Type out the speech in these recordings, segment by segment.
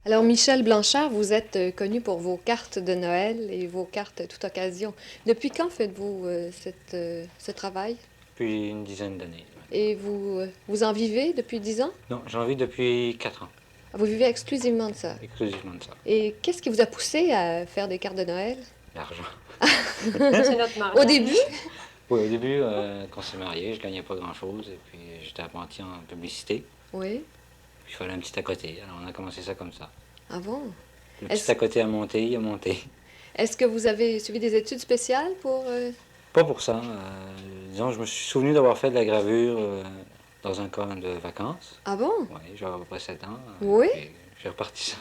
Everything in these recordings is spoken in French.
Alors, Michel Blanchard, vous êtes connu pour vos cartes de Noël et vos cartes toute occasion. Depuis quand faites-vous ce travail? Depuis une dizaine d'années. Et vous en vivez depuis 10 ans? Non, j'en vis depuis 4 ans, Vous vivez exclusivement de ça. exclusivement de ça. Et qu'est-ce qui vous a poussé à faire des cartes de Noël? L'argent. C'est notre Au mariage. début? Oui, au début, quand on s'est marié, je gagnais pas grand-chose et puis j'étais apprenti en publicité. Oui. Puis il fallait un petit à côté, alors on a commencé ça comme ça. Ah bon? Le petit Est-ce, à côté a monté, il a monté. est-ce que vous avez suivi des études spéciales pour... Pas pour ça. Disons, je me suis souvenu d'avoir fait de la gravure dans un camp de vacances. Ah bon? Oui, j'avais à peu près 7 ans. Oui? Puis j'ai reparti ça.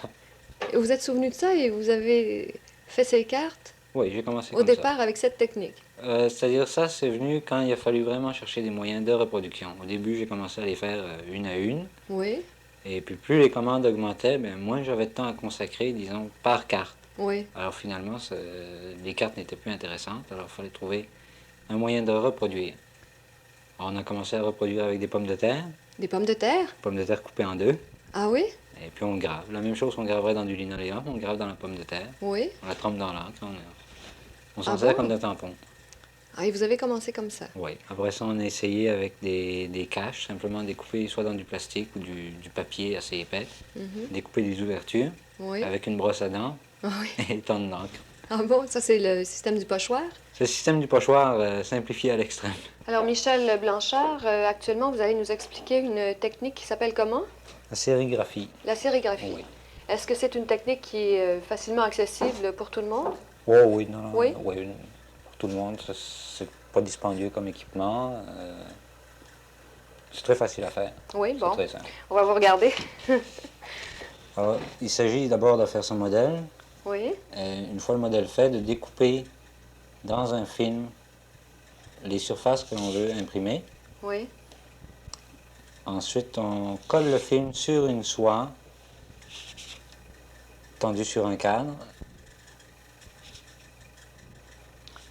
Et vous êtes souvenu de ça et vous avez fait ces cartes Oui, j'ai commencé au comme ça. départ avec cette technique? C'est-à-dire ça, c'est venu quand il a fallu vraiment chercher des moyens de reproduction. Au début, j'ai commencé à les faire une à une. Oui? Et puis plus les commandes augmentaient, bien, moins j'avais de temps à consacrer, disons, par carte. Oui. Alors finalement, les cartes n'étaient plus intéressantes, alors il fallait trouver un moyen de reproduire. Alors, on a commencé à reproduire avec des Des pommes de terre? pommes de terre coupées en deux, Ah oui? et puis on grave. La même chose qu'on graverait dans du linoléum, on grave dans la pomme de terre, Oui. on la trempe dans l'encre, on s'en Ah sert bon? comme d'un tampon. Ah, et vous avez commencé comme ça? Oui. Après ça, on a essayé avec des caches, simplement découper soit dans du plastique ou du papier assez épais, Mhm. découper des ouvertures Oui. avec une brosse à dents Ah oui. et tendre l'encre. Ah bon, ça c'est le système du pochoir? C'est le système du pochoir simplifié à l'extrême. Alors Michel Blanchard, actuellement vous allez nous expliquer une technique qui s'appelle comment? La sérigraphie. La sérigraphie. Oui. Est-ce que c'est une technique qui est facilement accessible pour tout le monde? Oh oui, non, non, Oui. oui, pour tout le monde, c'est pas dispendieux comme équipement. C'est très facile à faire. Oui, C'est bon. très simple. On va vous regarder. Alors, il s'agit d'abord de faire son modèle. Oui. Et une fois le modèle fait, de découper dans un film les surfaces que l'on veut imprimer. Oui. Ensuite, on colle le film sur une soie tendue sur un cadre.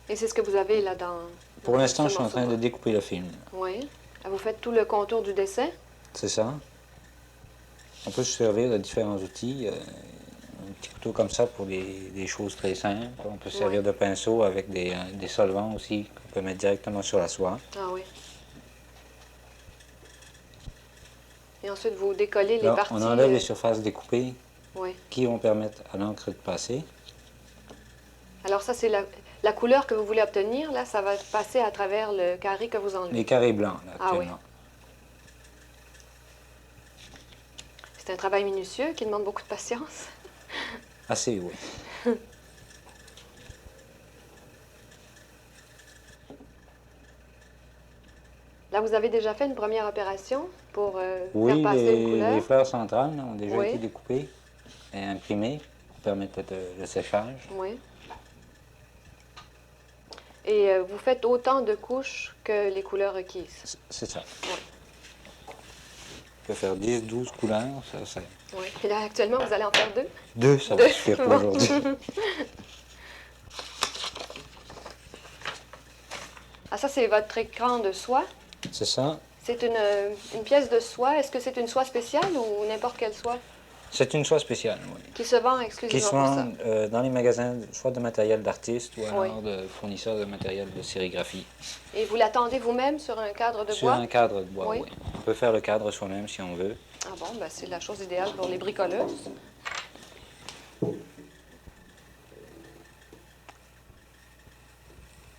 Et c'est ce que vous avez là dans... Pour l'instant, ce je suis en train de morceau. découper le film. Oui. Ah, vous faites tout le contour du dessin? C'est ça. On peut se servir de différents outils. Un petit couteau comme ça pour des choses très simples. On peut se servir Ouais. de pinceau avec des solvants aussi qu'on peut mettre directement sur la soie. Ah oui. Et ensuite vous décollez les Là, parties... on enlève les surfaces découpées Oui. qui vont permettre à l'encre de passer. Alors ça, c'est la couleur que vous voulez obtenir. Là, ça va passer à travers le carré que vous enlevez. Les carrés blancs, là, Ah oui. actuellement. C'est un travail minutieux qui demande beaucoup de patience. Assez, oui. Là, vous avez déjà fait une première opération pour faire Oui, passer une couleur. les fleurs centrales là, ont déjà Oui. été découpées et imprimées pour permettre le séchage. Oui. Et vous faites autant de couches que les couleurs requises. C'est ça. Oui. On peut faire 10, 12 couleurs, ça. Oui. Et là, actuellement, vous allez en faire deux. Deux, ça va suffire pour Bon. aujourd'hui. Ah, ça, c'est votre écran de soie. C'est ça. C'est une pièce de soie. Est-ce que c'est une soie spéciale ou n'importe quelle soie C'est une soie spéciale, oui. qui se vend Qui exclusivement se pour ça? vend dans les magasins, soit de matériel d'artiste ou alors Oui. de fournisseurs de matériel de sérigraphie. Et vous l'attendez vous-même sur un cadre de Sur bois? un cadre de bois, Oui. oui. On peut faire le cadre soi-même si on veut. Ah bon, ben c'est la chose idéale pour les bricoleuses.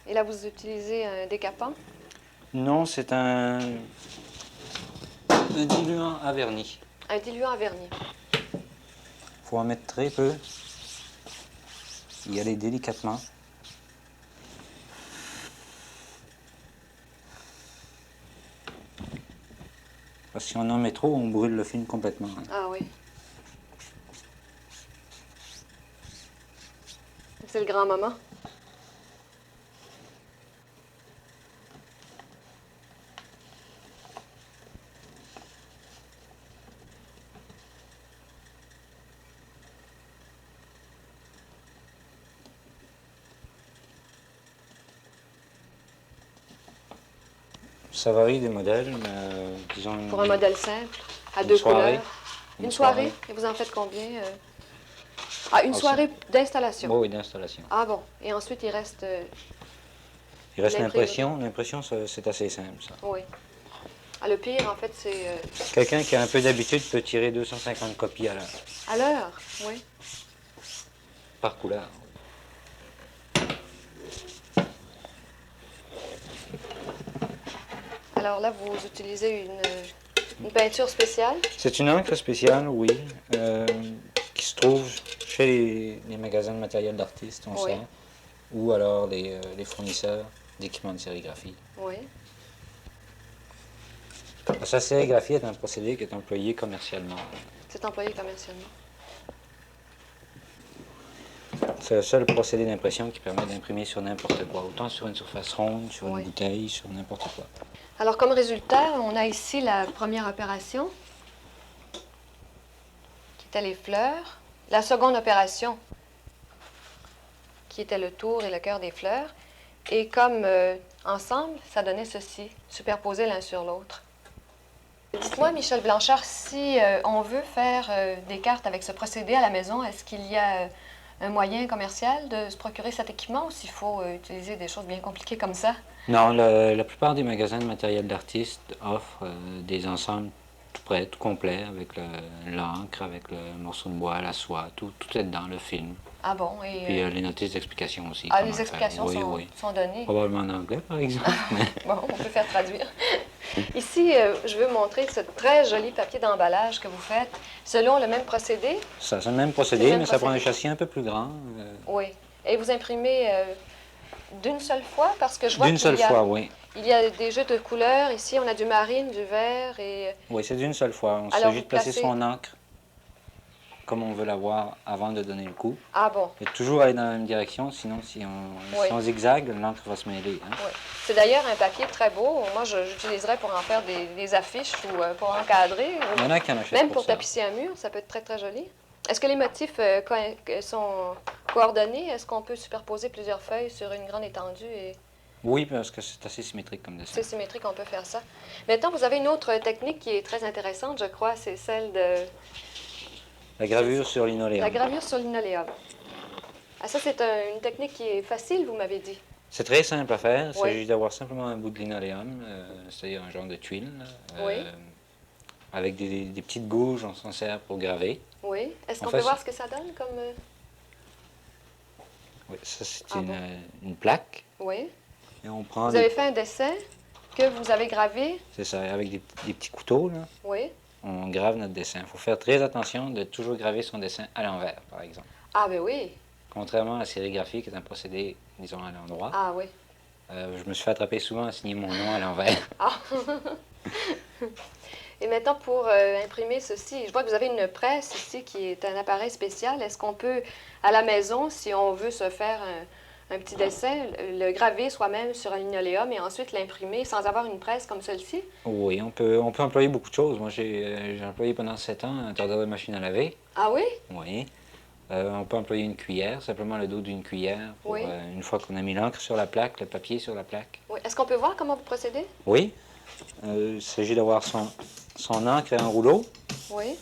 Et là, vous utilisez un décapant? Non, c'est un diluant à vernis. Un diluant à vernis. Il faut en mettre très peu. Y aller délicatement. Parce que si on en met trop, on brûle le film complètement. Ah oui. C'est le grand moment. Ça varie des modèles, mais disons Pour un modèle simple, à une deux soirée. couleurs. Une soirée? Et vous en faites combien? Ah, une Ah, soirée d'installation. Bon, oui, d'installation. Ah bon. Et ensuite, il reste Il reste l'imprimerie. l'impression. L'impression, c'est assez simple, ça. Oui. Ah, le pire, en fait, c'est Quelqu'un qui a un peu d'habitude peut tirer 250 copies à l'heure, à l'heure. Oui. par couleur. Alors là, vous utilisez une peinture spéciale. C'est une encre spéciale, oui, qui se trouve chez les magasins de matériel d'artistes, on Oui. sait, ou alors les fournisseurs d'équipements de sérigraphie. Oui. La sérigraphie est un procédé qui est employé commercialement. C'est employé commercialement. C'est le seul procédé d'impression qui permet d'imprimer sur n'importe quoi, autant sur une surface ronde, sur Oui. une bouteille, sur n'importe quoi. Alors, comme résultat, on a ici la première opération, qui était les fleurs. La seconde opération, qui était le tour et le cœur des fleurs. Et comme ensemble, ça donnait ceci, superposé l'un sur l'autre. Dites-moi, Michel Blanchard, si on veut faire des cartes avec ce procédé à la maison, est-ce qu'il y a un moyen commercial de se procurer cet équipement ou s'il faut utiliser des choses bien compliquées comme ça? Non, la plupart des magasins de matériel d'artistes offrent des ensembles tout prêts, tout complets, avec l'encre, avec le morceau de bois, la soie, tout est dedans, le film. Ah bon? Et, Puis les notices d'explication aussi. ah, comment les le faire. explications Oui, sont, oui. sont données. Probablement en anglais, par exemple. mais- Bon, on peut faire traduire. Ici, je veux montrer ce très joli papier d'emballage que vous faites selon le même procédé. Ça, c'est le même C'est procédé, le même mais ça prend un procédé. châssis un peu plus grand. Oui. Et vous imprimez d'une seule fois parce que je vois D'une qu'il seule y a, fois, oui. il y a des jeux de couleurs. Ici, on a du marine, du vert et... Oui, c'est d'une seule fois. Il Alors, s'agit vous de placer placez- son encre comme on veut l'avoir avant de donner le coup. Ah bon, Et toujours aller dans la même direction, sinon si Oui. on zigzague, l'encre va se mêler. Hein. oui. C'est d'ailleurs un papier très beau. Moi, j'utiliserais pour en faire des affiches ou pour encadrer. Il y en a qui en achètent Même pour pour ça. tapisser un mur, ça peut être très, très joli. Est-ce que les motifs sont coordonnés? Est-ce qu'on peut superposer plusieurs feuilles sur une grande étendue et Oui, parce que c'est assez symétrique comme dessin. c'est symétrique, on peut faire ça? Maintenant, vous avez une autre technique qui est très intéressante, je crois, c'est celle de La gravure sur linoléum. la gravure sur linoléum. Ah, ça, c'est une technique qui est facile, vous m'avez dit. C'est très simple à faire. Il Oui. s'agit d'avoir simplement un bout de linoléum, c'est-à-dire un genre de tuile. Oui. Avec des petites gouges, on s'en sert pour graver. Oui. Est-ce En qu'on fait, peut voir ce que ça donne comme... Oui, ça, c'est Ah bon? une plaque. Oui. Et on prend Vous avez fait un dessin que vous avez gravé? C'est ça, avec des petits couteaux, là, Oui. on grave notre dessin. Il faut faire très attention de toujours graver son dessin à l'envers, par exemple. Ah, ben oui. Contrairement à la sérigraphie, qui est un procédé, disons, à l'endroit, Ah, oui. je me suis fait attraper souvent à signer mon nom à l'envers. Ah. Et maintenant, pour imprimer ceci, je vois que vous avez une presse ici qui est un appareil spécial. Est-ce qu'on peut, à la maison, si on veut se faire un petit dessin, le graver soi-même sur un linoléum et ensuite l'imprimer sans avoir une presse comme celle-ci? Oui, on peut employer beaucoup de choses. Moi, j'ai employé pendant 7 ans un tordeur de machine à laver. Ah oui? Oui. On peut employer une cuillère, simplement le dos d'une cuillère, pour, Oui. une fois qu'on a mis l'encre sur la plaque, le papier sur la plaque. Oui. Est-ce qu'on peut voir comment vous procédez? Oui. Il s'agit d'avoir son encre et un rouleau. Oui.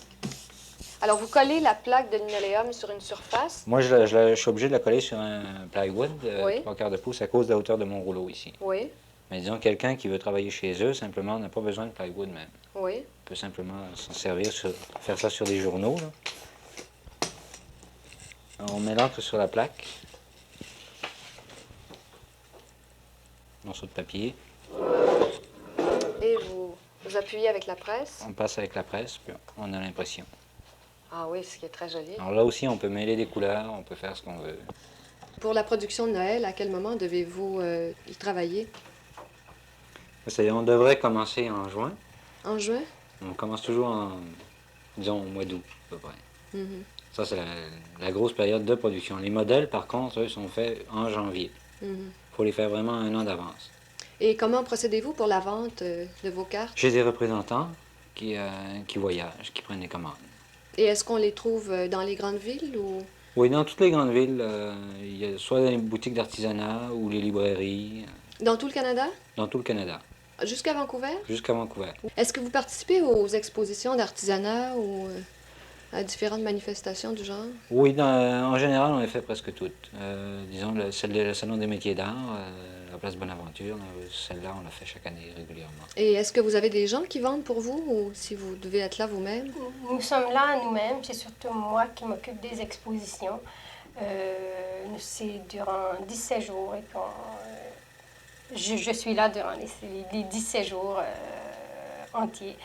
Alors, vous collez la plaque de linoléum sur une surface. Moi, je suis obligé de la coller sur un plywood, Oui. 3/4 de pouce, à cause de la hauteur de mon rouleau ici. Oui. Mais disons, quelqu'un qui veut travailler chez eux, simplement, n'a pas besoin de plywood même. Oui. Il peut simplement s'en servir, faire ça sur des journaux. Là. Alors, on met l'encre sur la plaque. Morceau de papier. Et vous appuyez avec la presse. On passe avec la presse, puis on a l'impression. Ah oui, ce qui est très joli. Alors là aussi, on peut mêler des couleurs, on peut faire ce qu'on veut. Pour la production de Noël, à quel moment devez-vous y travailler? C'est-à-dire, on devrait commencer en juin. En juin? On commence toujours disons, au mois d'août, à peu près. Mhm. Ça, c'est la grosse période de production. Les modèles, par contre, eux, sont faits en janvier. Mhm. Il faut les faire vraiment un an d'avance. Et comment procédez-vous pour la vente de vos cartes? J'ai des représentants qui voyagent, qui prennent des commandes. Et est-ce qu'on les trouve dans les grandes villes ou... Oui, dans toutes les grandes villes, il y a soit les boutiques d'artisanat ou les librairies, Dans tout le Canada? dans tout le Canada, Jusqu'à Vancouver? jusqu'à Vancouver. Est-ce que vous participez aux expositions d'artisanat ou... à différentes manifestations du genre? Oui, en général, on les fait presque toutes. Disons, le Salon des métiers d'art, la place Bonaventure, celle-là, on la fait chaque année régulièrement. Et est-ce que vous avez des gens qui vendent pour vous ou si vous devez être là vous-même? Nous sommes là nous-mêmes, c'est surtout moi qui m'occupe des expositions. C'est durant 17 jours et je suis là durant les 17 jours entiers.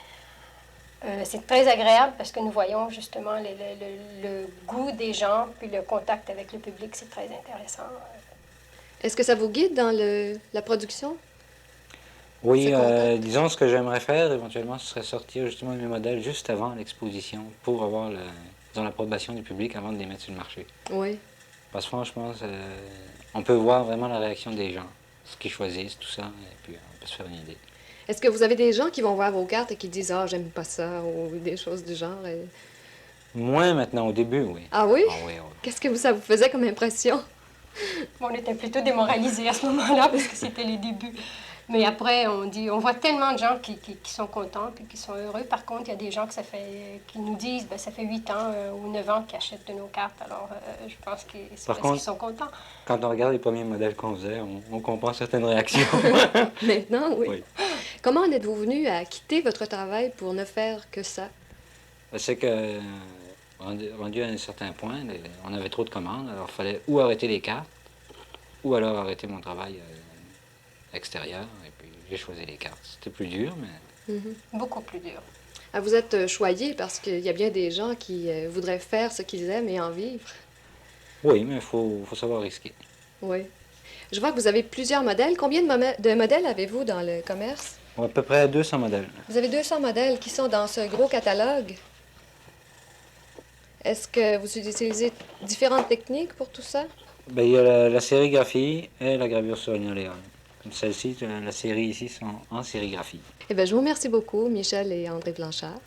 C'est très agréable parce que nous voyons justement le goût des gens, puis le contact avec le public, c'est très intéressant. Est-ce que ça vous guide dans la production? Oui, Ce contact. disons, ce que j'aimerais faire éventuellement, ce serait sortir justement mes modèles juste avant l'exposition pour avoir disons, l'approbation du public avant de les mettre sur le marché. Oui. Parce que franchement, on peut voir vraiment la réaction des gens, ce qu'ils choisissent, tout ça, et puis on peut se faire une idée. Est-ce que vous avez des gens qui vont voir vos cartes et qui disent «Ah, j'aime pas ça» ou des choses du genre? Moins maintenant, au début, oui. Ah oui? Ah oui, oui. Qu'est-ce que ça vous faisait comme impression? On était plutôt démoralisés à ce moment-là parce que c'était les débuts. Mais après, on voit tellement de gens qui sont contents et qui sont heureux. Par contre, il y a des gens qui nous disent ben, ça fait 8 ans ou 9 ans qu'ils achètent de nos cartes. Alors, je pense que c'est parce qu'ils sont contents. Quand on regarde les premiers modèles qu'on faisait, on comprend certaines réactions. Maintenant, oui. Oui. Comment en êtes-vous venu à quitter votre travail pour ne faire que ça? C'est que, rendu à un certain point, on avait trop de commandes, alors il fallait ou arrêter les cartes, ou alors arrêter mon travail extérieur, et puis j'ai choisi les cartes. C'était plus dur, mais... Beaucoup plus dur. Ah, vous êtes choyé parce qu'il y a bien des gens qui voudraient faire ce qu'ils aiment et en vivre. Oui, mais il faut savoir risquer. Oui. Je vois que vous avez plusieurs modèles. Combien de modèles avez-vous dans le commerce? À peu près 200 modèles. Vous avez 200 modèles qui sont dans ce gros catalogue. Est-ce que vous utilisez différentes techniques pour tout ça? Ben, il y a la sérigraphie et la gravure sur linoléum. Celle-ci, la série ici sont en sérigraphie. Eh bien, je vous remercie beaucoup, Michel et André Blanchard.